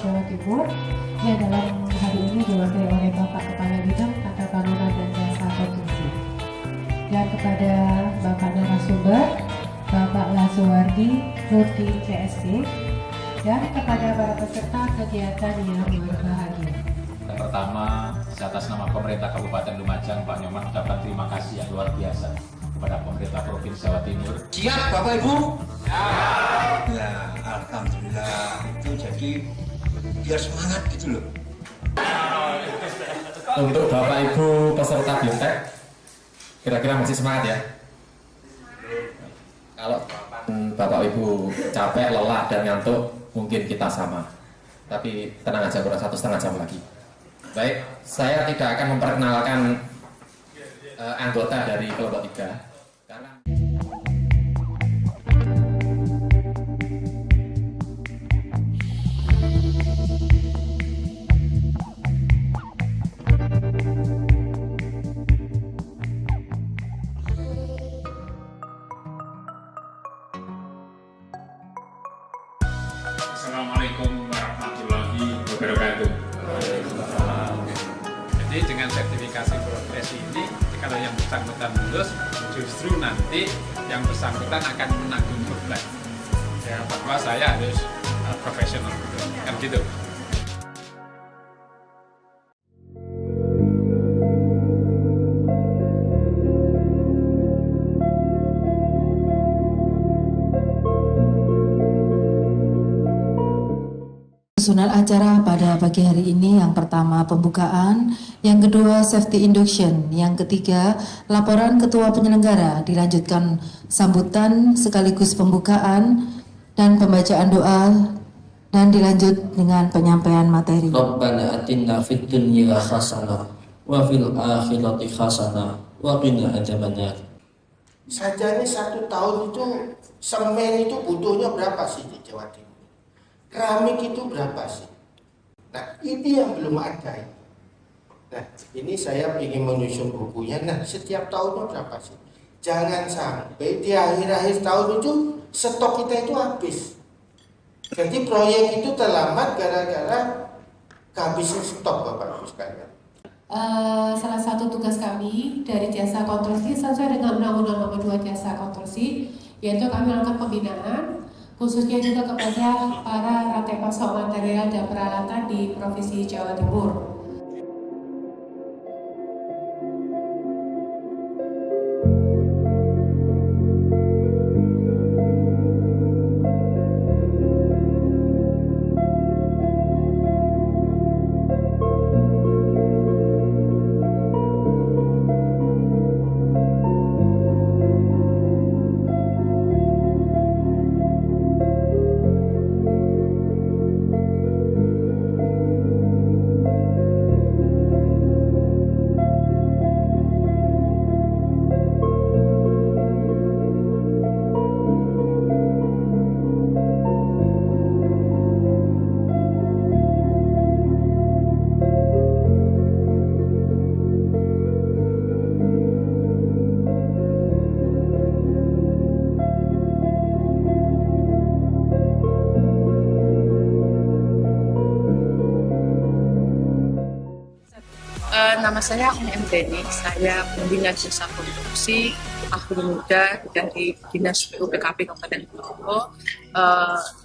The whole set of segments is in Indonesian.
Jawa Timur yang dalam hari ini diwakili oleh Bapak Kepala Bidang Tata Bangunan dan Jasa Konstruksi, dan kepada Bapak narasumber Bapak Lasuwardi Murti CSC, dan kepada para peserta kegiatan yang berbahagia. Yang pertama, atas nama pemerintah Kabupaten Lumajang, Pak Nyoman ucapkan terima kasih yang luar biasa kepada pemerintah Provinsi Jawa Timur. Siap Bapak Ibu? Siap. Ya, alhamdulillah itu jadi biar semangat gitu loh. Untuk Bapak Ibu peserta biotek, kira-kira masih semangat ya? Kalau Bapak Ibu capek, lelah, dan ngantuk, mungkin kita sama. Tapi tenang aja, kurang 1,5 jam lagi. Baik, saya tidak akan memperkenalkan anggota dari kelompok 3 karena Assalamualaikum warahmatullahi wabarakatuh. Jadi dengan sertifikasi progres ini, kalau yang bersangkutan lulus, justru nanti yang bersangkutan akan menanggung beban. Ya, bahwa saya harus profesional, kan gitu. Susunan acara pada pagi hari ini, yang pertama pembukaan, yang kedua safety induction, yang ketiga laporan ketua penyelenggara, dilanjutkan sambutan sekaligus pembukaan dan pembacaan doa, dan dilanjut dengan penyampaian materi. Rabbana atina fid dunya hasanah wa fil akhirati hasanah wa qina adzabannar. Saja ini 1 tahun itu semen itu butuhnya berapa sih di Jawa Timur? Keramik itu berapa sih? Nah, ini yang belum ada. Nah, ini saya ingin menyusun bukunya. Nah, setiap tahunnya berapa sih? Jangan sampai di akhir-akhir tahun itu stok kita itu habis. Jadi proyek itu terlambat gara-gara kehabisan stok, Bapak Ibu sekalian. Salah satu tugas kami dari jasa konstruksi sesuai dengan Undang-Undang Nomor 2 Jasa Konstruksi, yaitu kami melakukan pembinaan khususnya juga kepada para rantai pasok material dan peralatan di Provinsi Jawa Timur. Nama saya Umi Mdeni, saya pembina jasa konstruksi ahli muda dari Dinas PUPKP Kabupaten Ponorogo.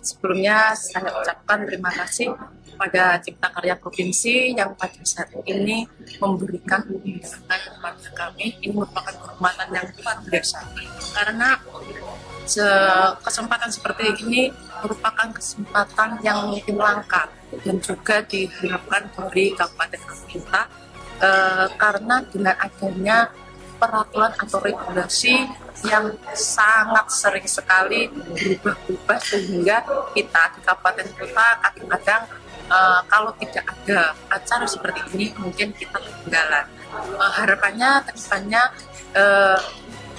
Sebelumnya saya ucapkan terima kasih pada Cipta Karya Provinsi yang pada saat ini memberikan pembimbingan kepada kami. Ini merupakan kehormatan yang luar biasa karena kesempatan seperti ini merupakan kesempatan yang mungkin langka dan juga diharapkan dari Kabupaten kita. Karena dengan adanya peraturan atau regulasi yang sangat sering sekali berubah-ubah sehingga kita di Kabupaten Kota kadang-kadang kalau tidak ada acara seperti ini mungkin kita ketinggalan. Harapannya kedepannya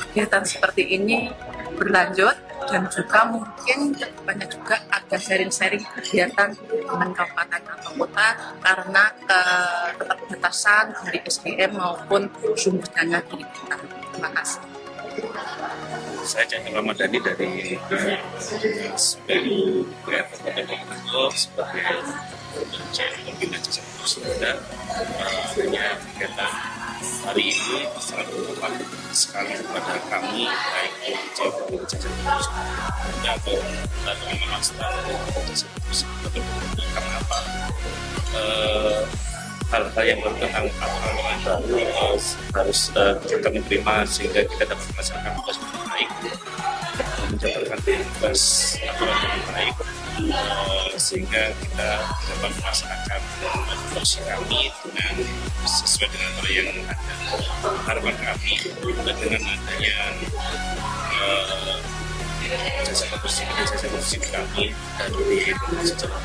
kegiatan seperti ini berlanjut dan juga mungkin kedepannya juga ada sharing-sharing kegiatan dengan kabupaten atau kota karena keterbatasan dari SDM maupun sumber dana di kita. Terima kasih. Saya Chandra Ramadhani dari SPU Kabupaten Ponorogo sebagai Pembina Jasa Konstruksi Muda. Hanya kegiatan hari ini sangat bermanfaat sekali kepada kami, baik di Pembina Jasa Konstruksi Muda atau teman-teman staf Jasa Konstruksi Muda. Karena apa? Hal-hal yang tentang aturan baru harus kami terima sehingga kita dapat melaksanakan tugas dengan baik, menjalankan tugas aturan dengan baik, sehingga kita dapat melaksanakan tugas kami dengan sesuai dengan apa yang ada. Harapan kami dengan adanya jasa konstruksi kami dan di secara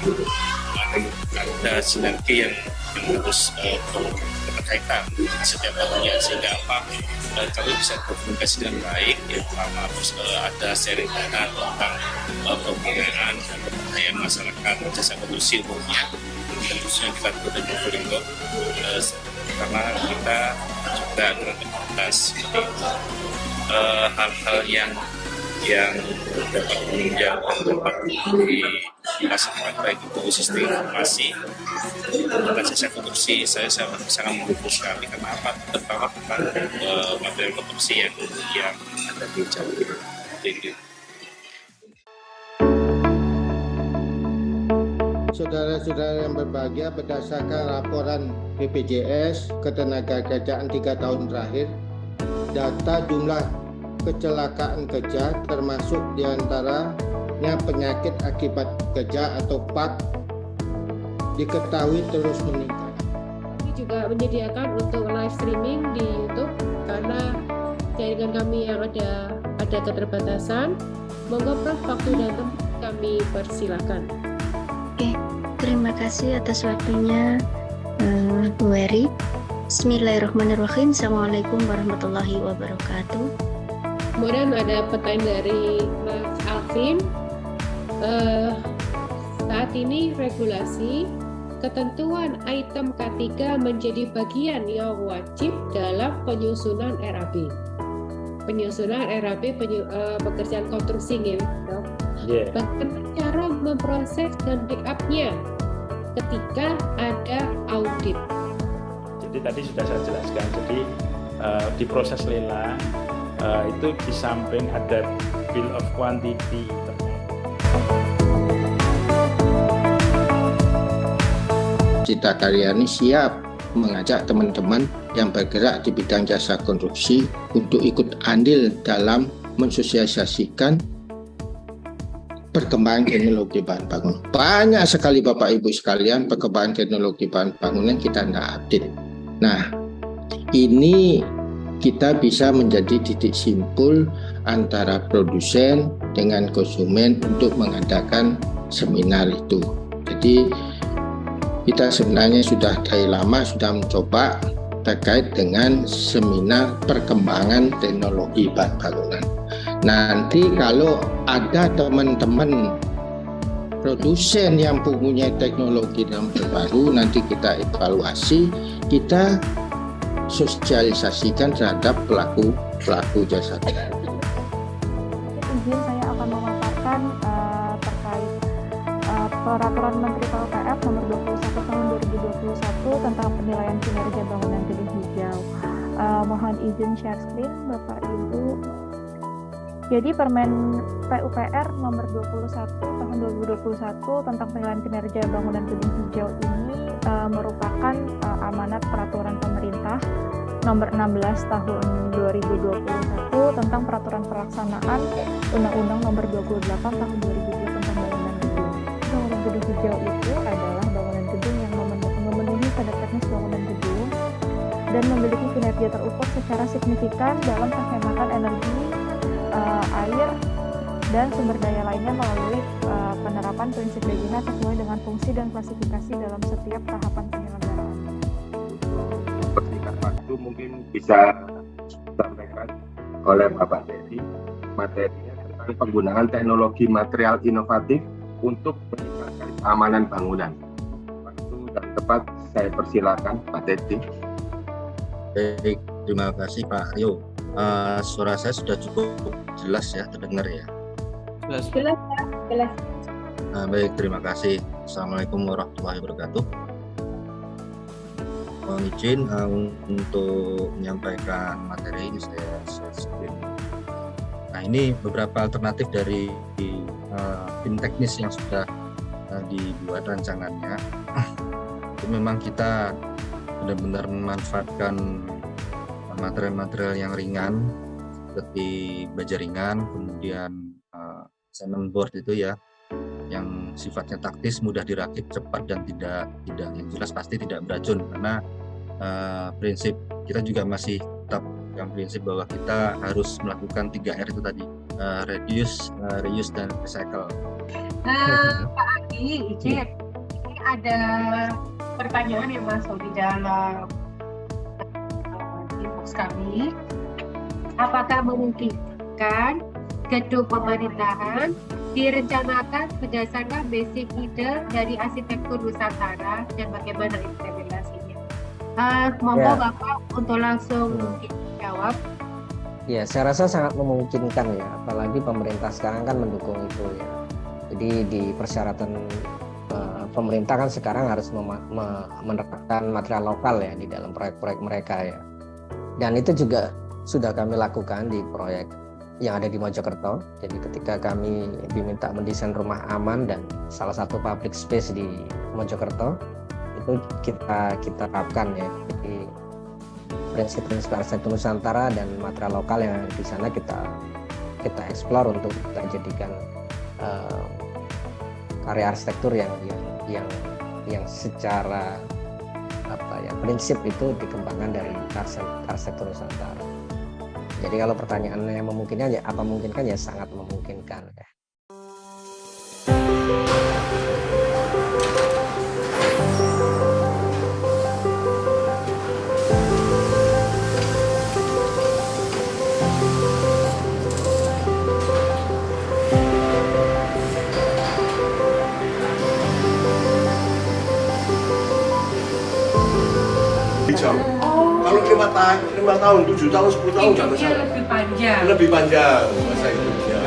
ada sinergi yang harus berkaitan setiap tahunnya, sehingga apa kami bisa berkomunikasi dengan baik. Yang pertama harus ada sharing data tentang pembinaan dan pemberdayaan masyarakat jasa konstruksi umumnya, dan khususnya kita di Probolinggo, karena kita juga dengan komunitas hal-hal yang dapat menunjang tempat di masyarakat, baik itu sistem informasi dan jasa konstruksi. Saya sangat mendukung sekali. Karena apa? Terutama tentang material konstruksi yang ada di Jawa Timur. Saudara-saudara yang berbahagia, berdasarkan laporan BPJS Ketenagakerjaan 3 tahun terakhir, data jumlah kecelakaan kerja termasuk diantaranya penyakit akibat kerja atau PAK diketahui terus meningkat. Kami juga menyediakan untuk live streaming di YouTube karena jaringan kami yang ada keterbatasan. Monggo Prof, waktu dan tempat kami persilakan. Oke, terima kasih atas waktunya Bu Eri. Bismillahirrahmanirrahim. Assalamualaikum warahmatullahi wabarakatuh. Kemudian ada pertanyaan dari Mas Alvin. Saat ini regulasi ketentuan item K3 menjadi bagian yang wajib dalam penyusunan RAB. Penyusunan RAB pekerjaan konstruksi gitu. Bagaimana cara memproses dan backup-nya ketika ada audit? Jadi tadi sudah saya jelaskan. Jadi di proses lelang itu di samping ada bill of quantity. Cita Karyani siap mengajak teman-teman yang bergerak di bidang jasa konstruksi untuk ikut andil dalam mensosialisasikan perkembangan teknologi bahan bangunan. Banyak sekali Bapak Ibu sekalian perkembangan teknologi bahan bangunan kita tidak update. Nah, ini kita bisa menjadi titik simpul antara produsen dengan konsumen untuk mengadakan seminar itu. Jadi kita sebenarnya sudah dari lama sudah mencoba terkait dengan seminar perkembangan teknologi bahan bangunan. Nanti kalau ada teman-teman produsen yang mempunyai teknologi yang terbaru, nanti kita evaluasi, kita sosialisasikan terhadap pelaku jasa. Izin saya akan memaparkan terkait Peraturan Menteri PUPR Nomor 21 Tahun 2021 tentang penilaian kinerja bangunan gedung hijau. Mohon izin share screen Bapak Ibu. Jadi Permen PUPR Nomor 21 Tahun 2021 tentang penilaian kinerja bangunan gedung hijau ini merupakan amanat peraturan pemerintah Nomor 16 Tahun 2021 tentang peraturan pelaksanaan Undang-Undang Nomor 28 Tahun 2002 tentang bangunan gedung. Bangunan gedung hijau itu adalah bangunan gedung yang memenuhi standar teknis bangunan gedung dan memiliki kinerja terukur secara signifikan dalam penghematan energi, air, dan sumber daya lainnya melalui penerapan prinsip DGH sesuai dengan fungsi dan klasifikasi dalam setiap tahapan penyelenggaraan. Persingkat waktu mungkin bisa disampaikan oleh Bapak Dedi materinya tentang penggunaan teknologi material inovatif untuk meningkatkan keamanan bangunan. Waktu dan tepat saya persilakan Pak Dedi. Baik, terima kasih Pak Aryo. Suara saya sudah cukup jelas ya, terdengar ya? Jelas. Baik, terima kasih. Assalamualaikum warahmatullahi wabarakatuh. Mohon izin untuk menyampaikan materi ini saya screen. Nah, ini beberapa alternatif dari tim teknis yang sudah dibuat rancangannya. Itu memang kita benar-benar memanfaatkan material-material yang ringan seperti baja ringan, kemudian cement board itu ya, yang sifatnya taktis, mudah dirakit, cepat dan tidak yang jelas pasti tidak beracun, karena prinsip kita juga masih tetap yang prinsip bahwa kita harus melakukan 3R itu tadi, reduce, reuse dan recycle. Pak Agi, izin, ini ada pertanyaan yang masuk di dalam inbox kami. Apakah memungkinkan gedung pemerintahan direncanakan berdasarkan basic ide dari arsitektur Nusantara dan bagaimana implementasinya? Monggo Bapak untuk langsung jawab. Ya, saya rasa sangat memungkinkan ya, apalagi pemerintah sekarang kan mendukung itu ya. Jadi di persyaratan pemerintah kan sekarang harus menerapkan material lokal ya di dalam proyek-proyek mereka ya. Dan itu juga sudah kami lakukan di proyek yang ada di Mojokerto. Jadi ketika kami diminta mendesain rumah aman dan salah satu public space di Mojokerto, itu kita terapkan ya. Jadi prinsip-prinsip arsitektur Nusantara dan material lokal yang ada di sana kita eksplor untuk kita jadikan karya arsitektur yang secara prinsip itu dikembangkan dari arsitektur Nusantara. Jadi kalau pertanyaannya memungkinkan ya, apa memungkinkan ya, sangat memungkinkan ya. Jam. Kalau 5 tahun, 7 tahun, 10 tahun nggak masalah. Lebih panjang. Lebih panjang masa hidupnya.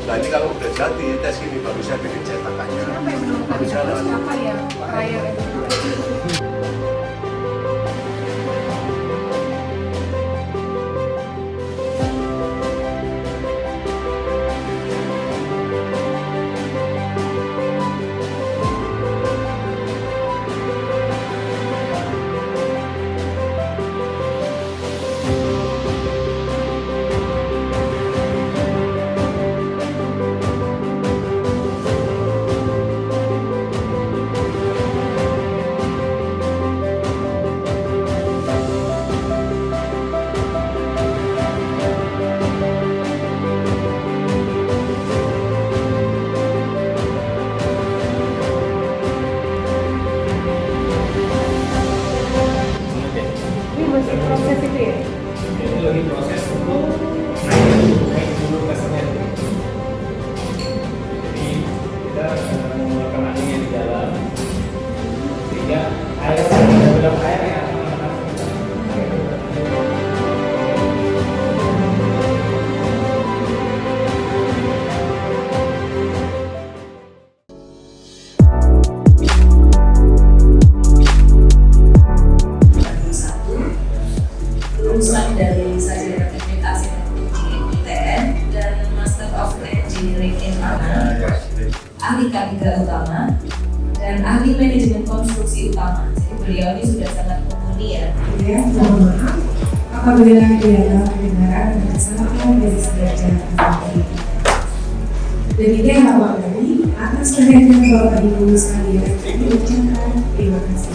Nah ini kalau udah jadi tes ini baru saya bikin cetakannya. Siapa yang menentukan itu? Siapa yang trial itu? Masih proses itu ya? Itu lagi proses untuk naik dulu ke semen. Jadi kita menggunakan anginnya di dalam, sehingga air dalam air yang akan lulusan dari sarjana teknik arsitektur di ITN dan Master of Engineering in Mana, ahli K3 utama dan ahli manajemen konstruksi utama. Jadi beliau ini sudah sangat mumpuni ya. Ya, mohon maaf apabila ada kebenaran dan kesalahan dari belajar kami. Demikian awal dari atas perhatian Bapak Ibu sekalian, kami ucapkan terima kasih.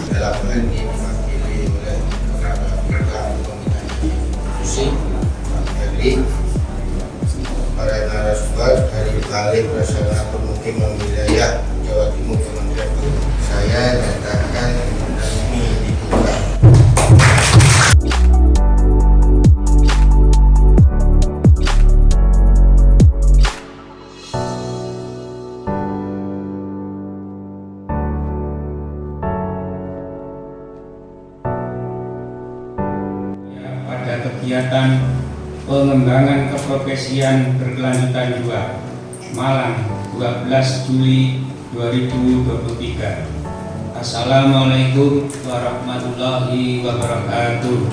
Jadi para narasumber dari Balai Prasarana Pemukiman Wilayah Jawa Timur Kementerian Perhubungan, saya nyatakan resmi dibuka. Pada kegiatan pengembangan keprofesian berkelanjutan 2 Malang 12 Juli 2023. Assalamualaikum warahmatullahi wabarakatuh.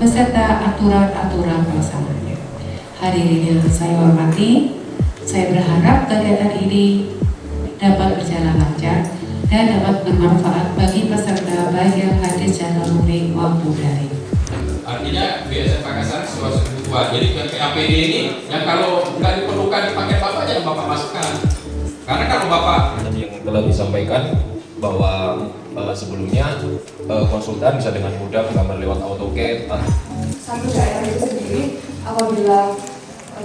Beserta aturan-aturan pelaksananya. Hadirin yang saya hormati, saya berharap kegiatan ini dapat berjalan lancar dan dapat bermanfaat bagi peserta baik yang hadir secara luring maupun daring. Artinya BSF Makassar seluas 1.002. Jadi APD ini yang kalau nggak diperlukan dipakai Bapak jangan Bapak masukkan. Karena kalau Bapak yang telah disampaikan bahwa sebelumnya konsultan bisa dengan mudah menggambar lewat AutoCAD. Satu daerah itu sendiri apabila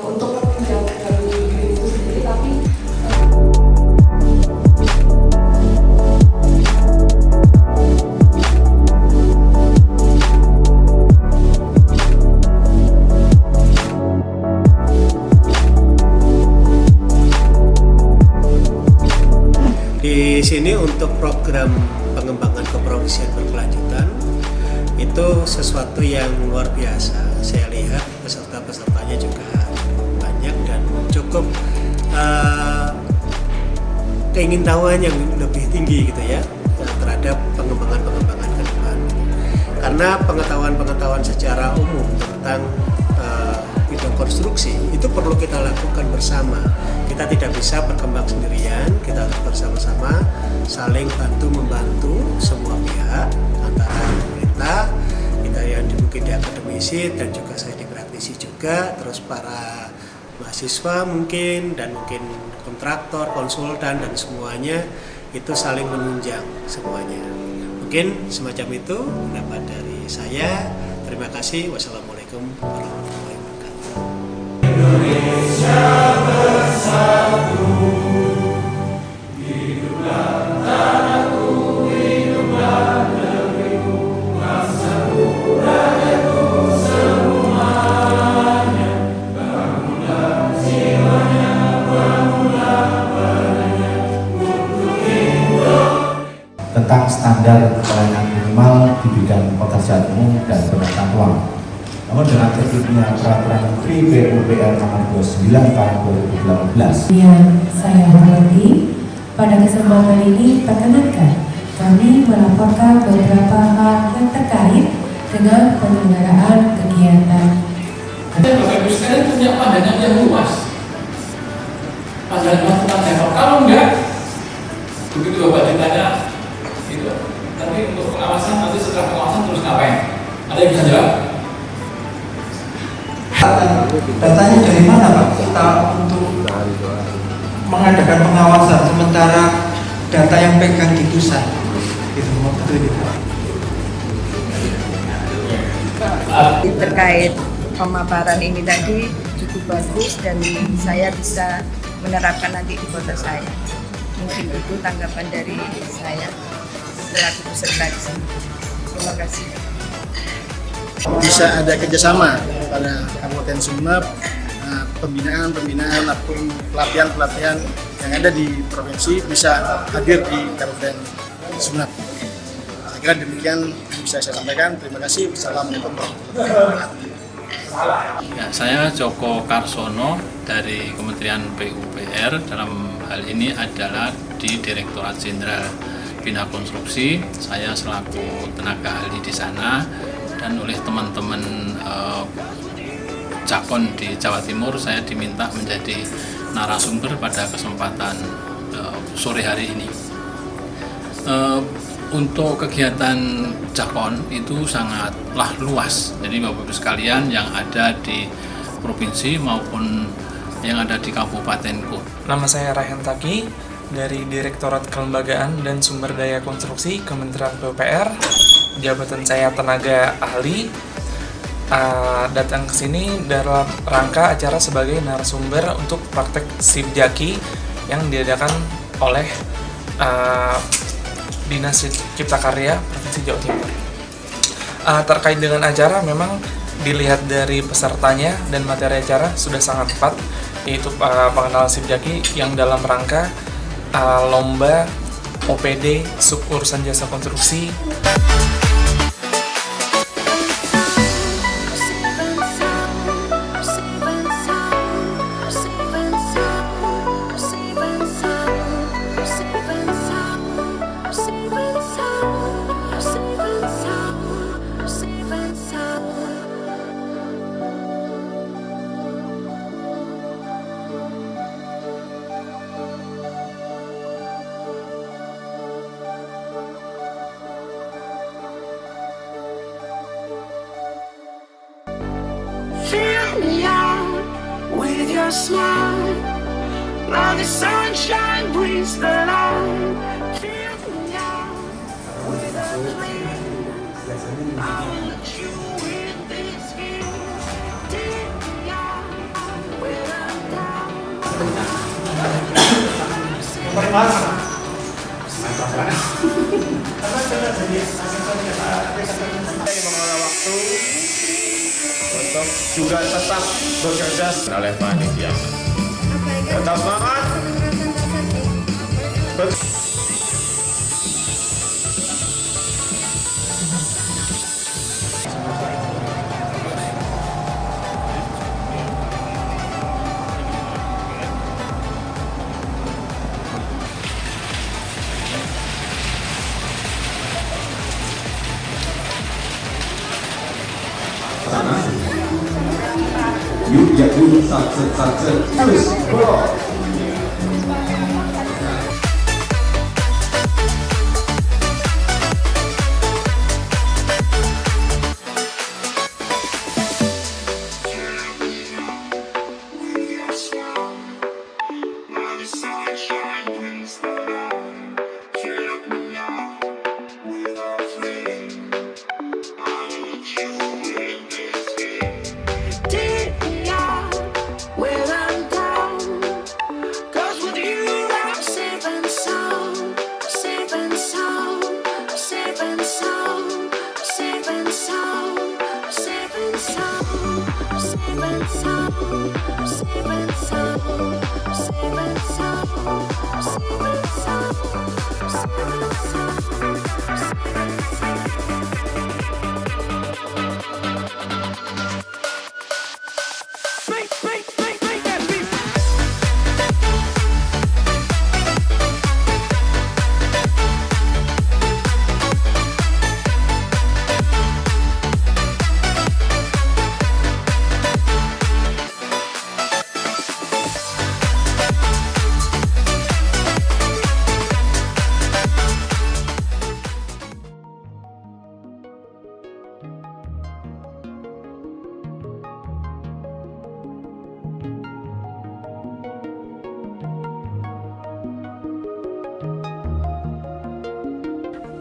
untuk menjawab dari diri itu sendiri, tapi di sini untuk program pengembangan keprofesian berkelanjutan itu sesuatu yang luar biasa. Saya lihat peserta-pesertanya juga banyak dan cukup keingintahuan yang lebih tinggi gitu ya terhadap pengembangan ke depan. Karena pengetahuan secara umum tentang bidang konstruksi itu perlu kita lakukan bersama. Kita tidak bisa berkembang sendirian, kita harus bersama-sama saling bantu-membantu semua pihak, antara pemerintah, kita yang mungkin di akademisi dan juga saya di praktisi juga, terus para mahasiswa mungkin dan mungkin kontraktor, konsultan dan semuanya itu saling menunjang semuanya. Mungkin semacam itu pendapat dari saya. Terima kasih. Wassalamualaikum warahmatullahi wabarakatuh. Indonesia bersatu, hiduplah tanahku, hiduplah negeriku, bangsaku, rakyatku semuanya. Bangunlah jiwanya, bangunlah badannya untuk Indonesia. Tentang standar pelayanan minimal di bidang pekerjaan umum dan penataan ruang. Namun dengan terbitnya Peraturan Menteri PUPR Nomor 29 Tahun 2018. Yang saya hormati, pada kesempatan ini perkenankan kami melaporkan beberapa hal yang terkait dengan penyelenggaraan kegiatan. Bapak Ibu sekalian punya pandangan yang luas. Pandangan tentang kalau enggak, begitu Bapak ditanya, itu. Tapi untuk pengawasan nanti setelah pengawasan terus ngapain? Ada yang bisa jawab? Datanya dari mana Pak? Kita untuk mengadakan pengawasan sementara data yang pegang di pusat. Gitu, betul itu. Terkait pemaparan ini tadi cukup bagus dan saya bisa menerapkan nanti di kota saya. Mungkin itu tanggapan dari saya selaku peserta di sini. Terima kasih. Bisa ada kerjasama pada Kabupaten Sumeneb, pembinaan ataupun pelatihan yang ada di provinsi bisa hadir di Kabupaten Sumeneb. Saya kira demikian bisa saya sampaikan. Terima kasih. Assalamualaikum warahmatullahi wabarakatuh. Ya, saya Joko Karsono dari Kementerian PUPR. Dalam hal ini adalah di Direktorat Jenderal Bina Konstruksi. Saya selaku tenaga ahli di sana. Dan oleh teman-teman Jakon di Jawa Timur, saya diminta menjadi narasumber pada kesempatan sore hari ini. Untuk kegiatan Jakon itu sangatlah luas. Jadi Bapak Ibu sekalian yang ada di provinsi maupun yang ada di kabupatenku. Nama saya Raihan Taki dari Direktorat Kelembagaan dan Sumber Daya Konstruksi Kementerian PUPR. Jabatan saya tenaga ahli. Datang ke sini dalam rangka acara sebagai narasumber untuk praktek SIPJAKI yang diadakan oleh Dinas Cipta Karya Provinsi Jawa Timur. Terkait dengan acara, memang dilihat dari pesertanya dan materi acara sudah sangat tepat, yaitu pengenalan SIPJAKI yang dalam rangka lomba OPD sub urusan jasa konstruksi. your smile. Now the sunshine brings the light. Fill me out with a flame. I will let you in this view. Take me out when I'm down. Mengelola waktu untuk juga tetap bekerja oleh panitia. Tetap semangat. Yuk jadi satu-satu terus bro.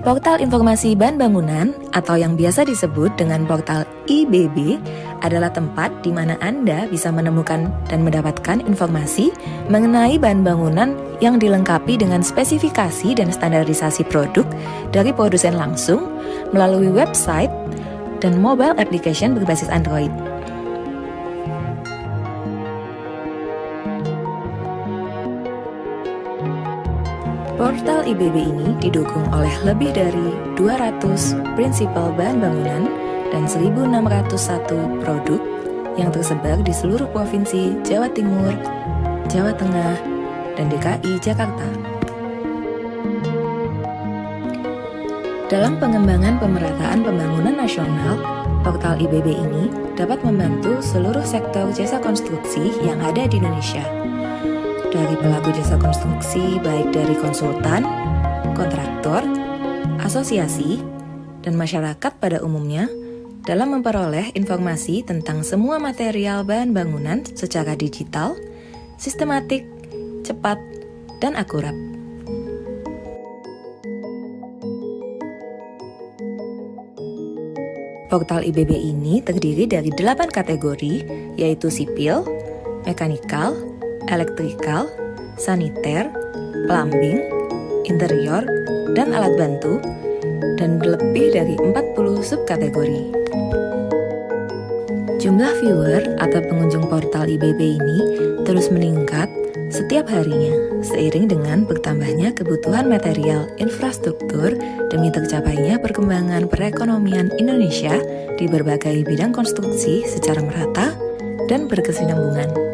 Portal Informasi Bahan Bangunan atau yang biasa disebut dengan portal IBB adalah tempat di mana Anda bisa menemukan dan mendapatkan informasi mengenai bahan bangunan yang dilengkapi dengan spesifikasi dan standarisasi produk dari produsen langsung melalui website dan mobile application berbasis Android. Portal IBB ini didukung oleh lebih dari 200 prinsipal bahan bangunan dan 1.601 produk yang tersebar di seluruh provinsi Jawa Timur, Jawa Tengah, dan DKI Jakarta. Dalam pengembangan pemerataan pembangunan nasional, portal IBB ini dapat membantu seluruh sektor jasa konstruksi yang ada di Indonesia. Dari pelaku jasa konstruksi baik dari konsultan, kontraktor, asosiasi, dan masyarakat pada umumnya dalam memperoleh informasi tentang semua material bahan bangunan secara digital, sistematik, cepat, dan akurat. Portal IBB ini terdiri dari 8 kategori, yaitu sipil, mekanikal, elektrikal, saniter, plumbing, interior, dan alat bantu, dan lebih dari 40 subkategori. Jumlah viewer atau pengunjung portal IBB ini terus meningkat setiap harinya, seiring dengan bertambahnya kebutuhan material infrastruktur demi tercapainya perkembangan perekonomian Indonesia di berbagai bidang konstruksi secara merata dan berkesinambungan.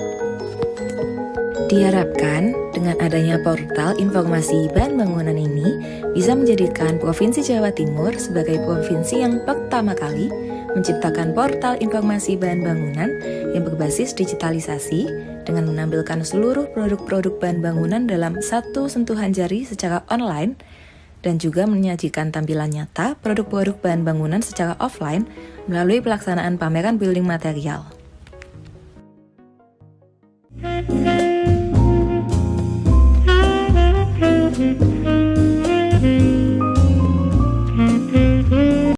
Diharapkan dengan adanya portal informasi bahan bangunan ini bisa menjadikan Provinsi Jawa Timur sebagai provinsi yang pertama kali menciptakan portal informasi bahan bangunan yang berbasis digitalisasi dengan menampilkan seluruh produk-produk bahan bangunan dalam satu sentuhan jari secara online dan juga menyajikan tampilan nyata produk-produk bahan bangunan secara offline melalui pelaksanaan pameran building material.